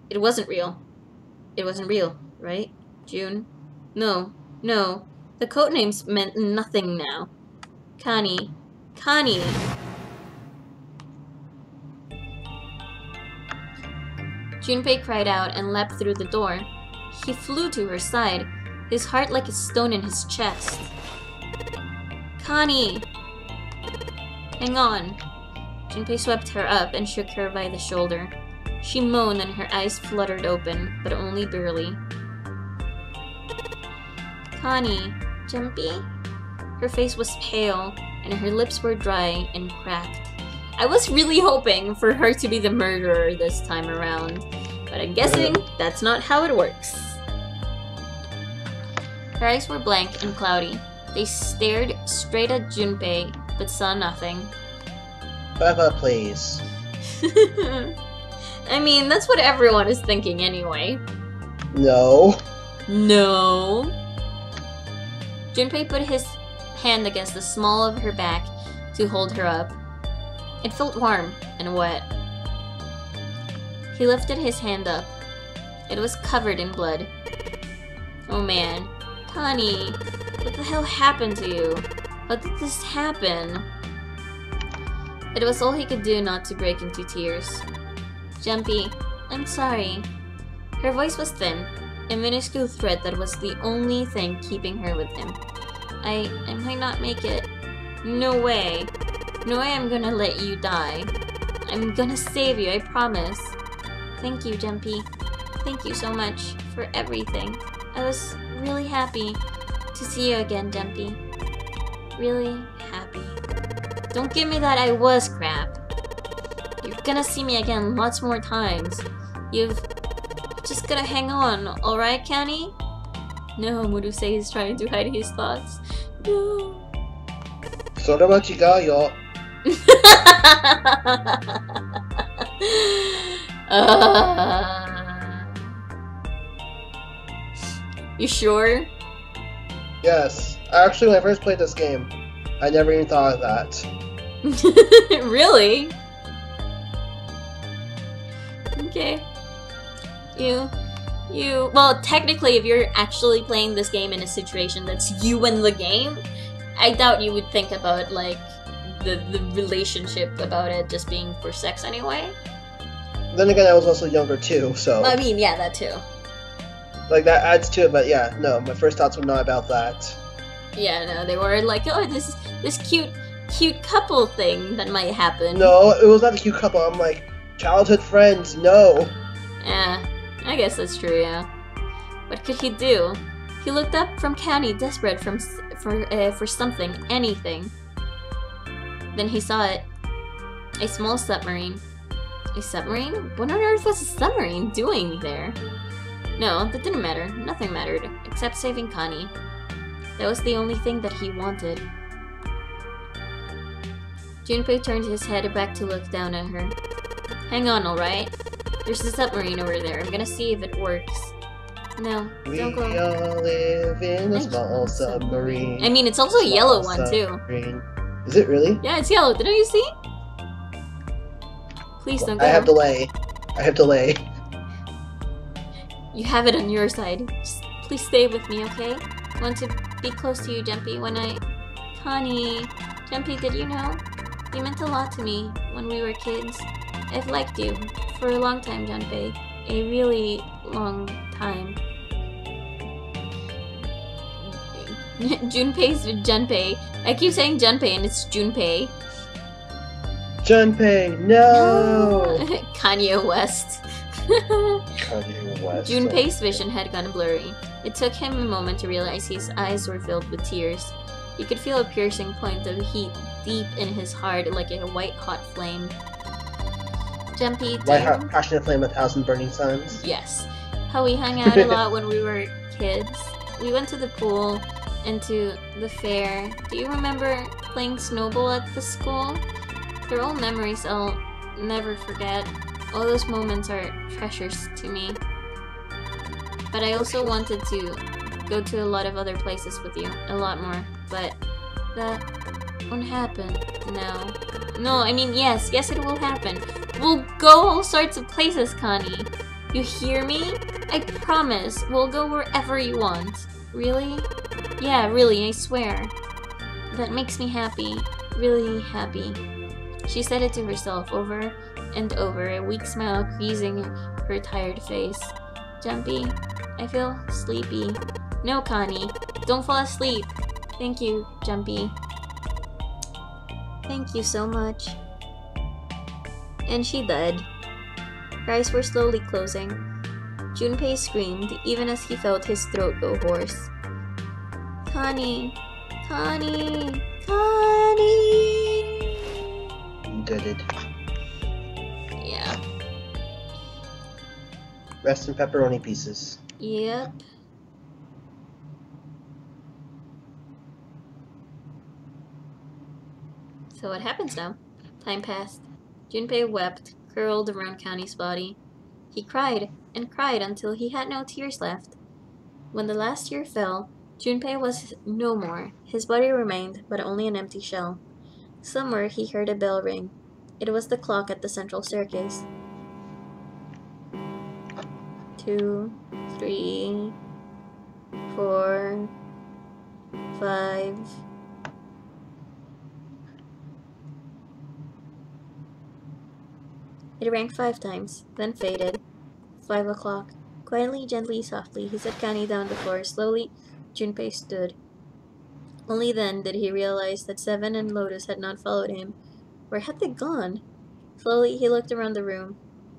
It wasn't real. It wasn't real, right? June? No. No. The codenames meant nothing now. Connie. Connie! Junpei cried out and leapt through the door. He flew to her side, his heart like a stone in his chest. Connie! Hang on. Junpei swept her up and shook her by the shoulder. She moaned and her eyes fluttered open, but only barely. Connie, Junpei? Her face was pale, and her lips were dry and cracked. I was really hoping for her to be the murderer this time around, but I'm guessing that's not how it works. Her eyes were blank and cloudy. They stared straight at Junpei, but saw nothing. Baba, please. I mean, that's what everyone is thinking anyway. No. No. Junpei put his hand against the small of her back to hold her up. It felt warm and wet. He lifted his hand up. It was covered in blood. Oh man. Connie, what the hell happened to you? How did this happen? It was all he could do not to break into tears. Junpei, I'm sorry. Her voice was thin, a minuscule thread that was the only thing keeping her with him. I might not make it. No way. No way I'm gonna let you die. I'm gonna save you, I promise. Thank you, Junpei. Thank you so much for everything. I was really happy to see you again, Junpei. Really happy. Don't give me that I was crap. You're gonna see me again lots more times. You've just gotta hang on, alright, Connie? No, Murusei is trying to hide his thoughts. No. Soramachigayo. You sure? Yes. Actually, when I first played this game, I never even thought of that. Really? Okay. Well, technically, if you're actually playing this game in a situation that's you in the game, I doubt you would think about, like, the relationship about it just being for sex anyway. Then again, I was also younger too, so... I mean, yeah, that too. Like, that adds to it, but yeah, no, my first thoughts were not about that. Yeah, no, they were like, oh, this cute couple thing that might happen. No, it was not a cute couple. I'm like, childhood friends, no. Yeah, I guess that's true, yeah. What could he do? He looked up from Connie, desperate for something, anything. Then he saw it. A small submarine. A submarine? What on earth was a submarine doing there? No, that didn't matter. Nothing mattered, except saving Connie. That was the only thing that he wanted. Junpei turned his head back to look down at her. Hang on, alright? There's a submarine over there. I'm gonna see if it works. No, don't go. We all live in a small submarine. I mean, it's also a yellow one, too. Is it really? Yeah, it's yellow. Didn't you see? Please don't go. I have delay. I have delay. You have it on your side. Just please stay with me, okay? I want to be close to you, Junpei, when I... Connie... Junpei, did you know? You meant a lot to me when we were kids. I've liked you for a long time, Junpei. A really long time. Junpei's Junpei. I keep saying Junpei and it's Junpei. Junpei, no! Kanye West. Kanye West. Junpei's vision had gone blurry. It took him a moment to realize his eyes were filled with tears. He could feel a piercing point of heat deep in his heart like a white-hot flame. Junpei, White-hot, passionate flame, 1,000 burning suns. Yes. How we hung out a lot when we were kids. We went to the pool and to the fair. Do you remember playing snowball at the school? They're all memories I'll never forget. All those moments are treasures to me. But I also wanted to go to a lot of other places with you. A lot more. But that won't happen. No. No, I mean, yes it will happen. We'll go all sorts of places, Connie. You hear me? I promise, we'll go wherever you want. Really? Yeah, really, I swear. That makes me happy. Really happy. She said it to herself over and over, a weak smile creasing her tired face. Jumpy, I feel sleepy. No, Connie, don't fall asleep. Thank you, Jumpy. Thank you so much. And she did. Her eyes were slowly closing. Junpei screamed, even as he felt his throat go hoarse. Connie! Connie! Connie! You did it. Yeah. Rest in pepperoni pieces. Yep. So what happens now? Time passed. Junpei wept, curled around Connie's body. He cried and cried until he had no tears left. When the last tear fell, Junpei was no more. His body remained, but only an empty shell. Somewhere he heard a bell ring. It was the clock at the central staircase. 2, 3, 4, 5. It rang 5 times, then faded. 5 o'clock. Quietly, gently, softly, he set Connie down the floor. Slowly, Junpei stood. Only then did he realize that Seven and Lotus had not followed him. Where had they gone? Slowly, he looked around the room.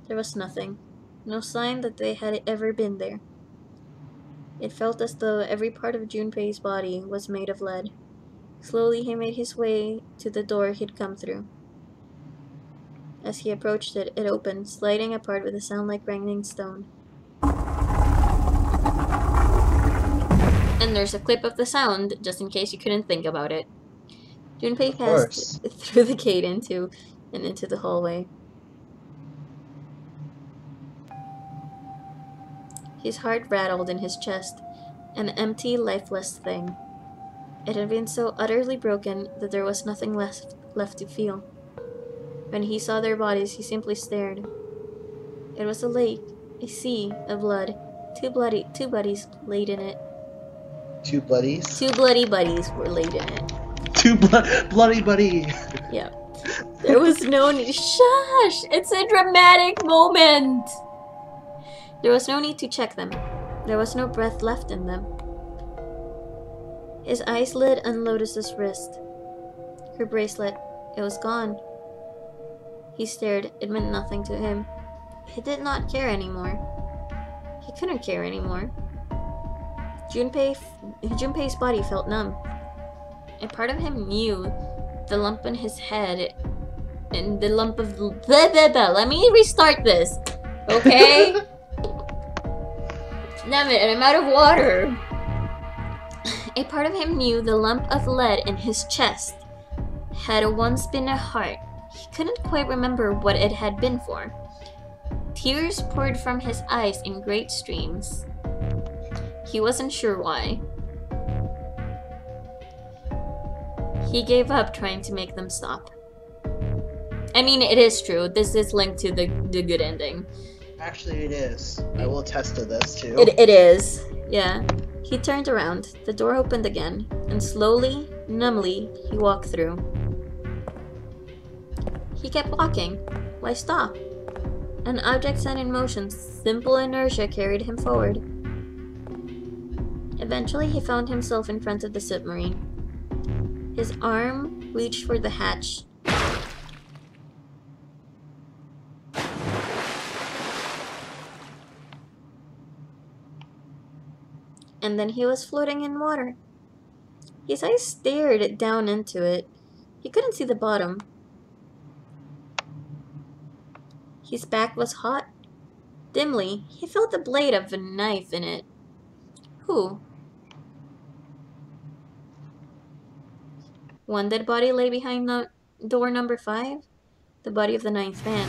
There was nothing. No sign that they had ever been there. It felt as though every part of Junpei's body was made of lead. Slowly, he made his way to the door he'd come through. As he approached it, it opened, sliding apart with a sound like rattling stone. And there's a clip of the sound, just in case you couldn't think about it. Junpei passed through the gate into the hallway. His heart rattled in his chest, an empty, lifeless thing. It had been so utterly broken that there was nothing left to feel. When he saw their bodies, he simply stared. It was a lake, a sea of blood. Two bodies laid in it. Two bloodies? 2 bloody buddies were laid in it. Two bloody buddy! Yeah. There was no need. Shush! It's a dramatic moment! There was no need to check them. There was no breath left in them. His eyes lit on Lotus's wrist. Her bracelet. It was gone. He stared. It meant nothing to him. He did not care anymore. He couldn't care anymore. Junpei's body felt numb. A part of him knew the lump in his head and the lump of... Let me restart this, okay? Damn it, and I'm out of water. A part of him knew the lump of lead in his chest had once been a heart. He couldn't quite remember what it had been for. Tears poured from his eyes in great streams. He wasn't sure why. He gave up trying to make them stop. I mean, it is true. This is linked to the good ending. Actually, it is. I will attest to this, too. It is. Yeah. He turned around. The door opened again. And slowly, numbly, he walked through. He kept walking. Why stop? An object set in motion. Simple inertia carried him forward. Eventually, he found himself in front of the submarine. His arm reached for the hatch. And then he was floating in water. His eyes stared down into it. He couldn't see the bottom. His back was hot. Dimly, he felt the blade of a knife in it. Who? One dead body lay behind door number 5, the body of the 9th man.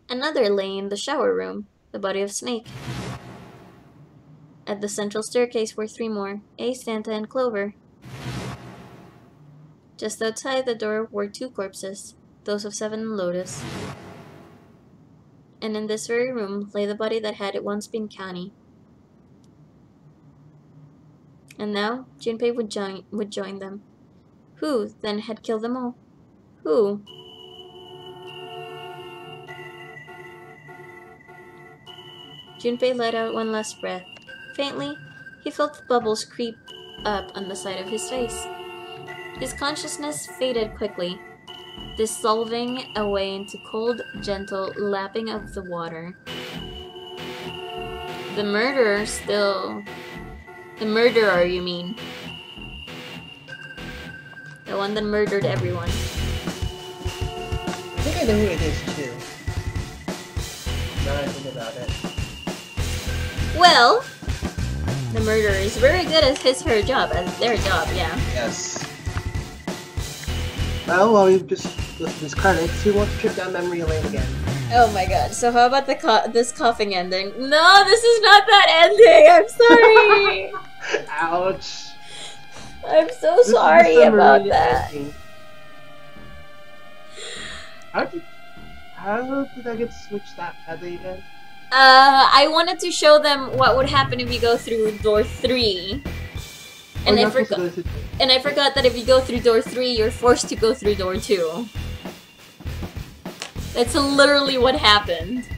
Another lay in the shower room, the body of Snake. At the central staircase were 3 more, Ace, Santa, and Clover. Just outside the door were 2 corpses, those of Seven and Lotus. and in this very room lay the body that had once been County. And now Junpei would join them. Who then had killed them all? Who? Junpei let out one last breath. Faintly, he felt the bubbles creep up on the side of his face. His consciousness faded quickly, dissolving away into cold, gentle lapping of the water. The murderer still... The murderer, you mean? The one that murdered everyone. I think I know who it is too. Now that I think about it. Well, the murderer is very good at her job, at their job, yeah. Yes. Well, while we just listen to this credits, who wants to trip down memory lane again? Oh my god, so how about this coughing ending? No, this is not that ending! I'm sorry! Ouch. I'm so sorry about that. Ending. How did I get switched that badly again? I wanted to show them what would happen if you go through door 3. And I forgot that if you go through door 3, you're forced to go through door 2. That's literally what happened.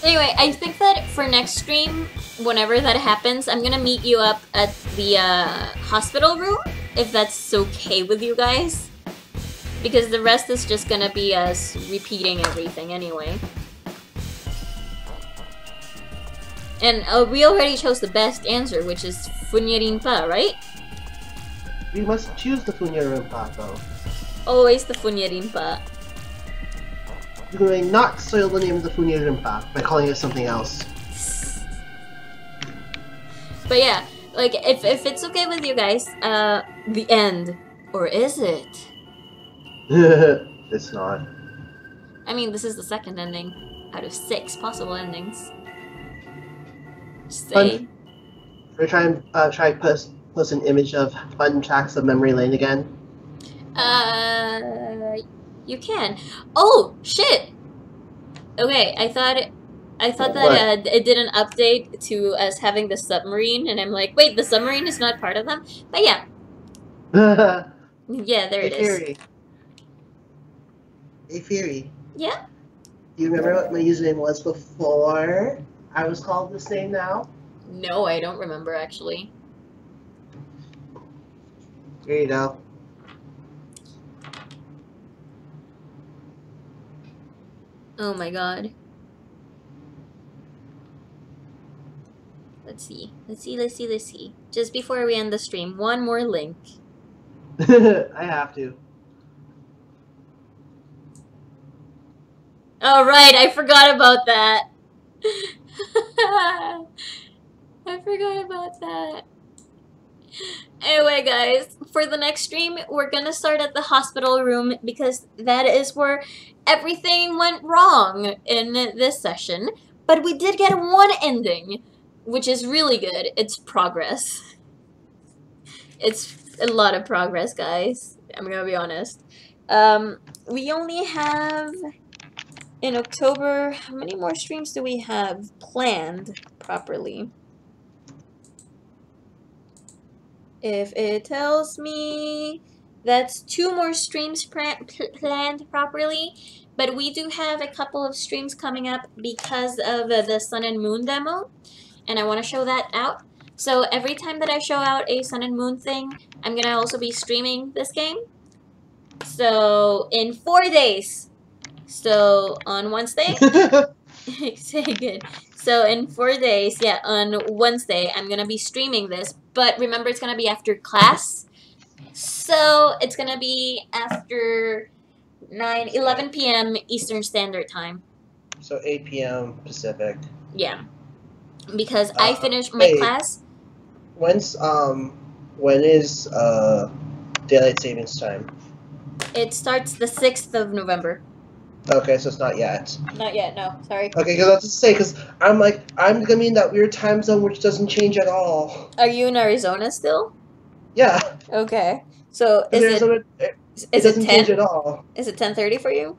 Anyway, I think that for next stream, whenever that happens, I'm gonna meet you up at the hospital room, if that's okay with you guys. Because the rest is just gonna be us repeating everything anyway. And we already chose the best answer, which is Funyerin-pa, right? We must choose the Funyerin-pa, though. Always the Funyerin-pa. We're going to not soil the name of the Funyerin-pa by calling it something else. But yeah, like, if it's okay with you guys, the end. Or is it? It's not. I mean, this is the second ending out of 6 possible endings. Say. We're trying to post an image of fun tracks of memory lane again. You can. Oh shit. Okay, I thought that it did an update to us having the submarine, and I'm like, wait, the submarine is not part of them. But yeah. Yeah, there it is. Hey Fury. Yeah? Do you remember what my username was before I was called this name now? No, I don't remember actually. Here you go. Oh my god. Let's see. Just before we end the stream, one more link. I have to. Oh right, I forgot about that. I forgot about that. Anyway, guys, for the next stream, we're gonna start at the hospital room because that is where everything went wrong in this session. But we did get one ending, which is really good. It's progress. It's a lot of progress, guys. I'm gonna be honest. We only have... In October, how many more streams do we have planned properly? If it tells me that's 2 more streams planned properly, but we do have a couple of streams coming up because of the Sun and Moon demo, and I want to show that out. So every time that I show out a Sun and Moon thing, I'm going to also be streaming this game. So in 4 days. So on Wednesday, say good. So in 4 days, yeah, on Wednesday, I'm gonna be streaming this. But remember, it's gonna be after class. So it's gonna be after 11 p.m. Eastern Standard Time. So 8 p.m. Pacific. Yeah, because I finished my class. When is daylight savings time? It starts the 6th of November. Okay, so it's not yet. Not yet, no. Sorry. Okay, because I was just say, because I'm gonna be in that weird time zone which doesn't change at all. Are you in Arizona still? Yeah. Okay. So It doesn't change at all. Is it 10:30 for you?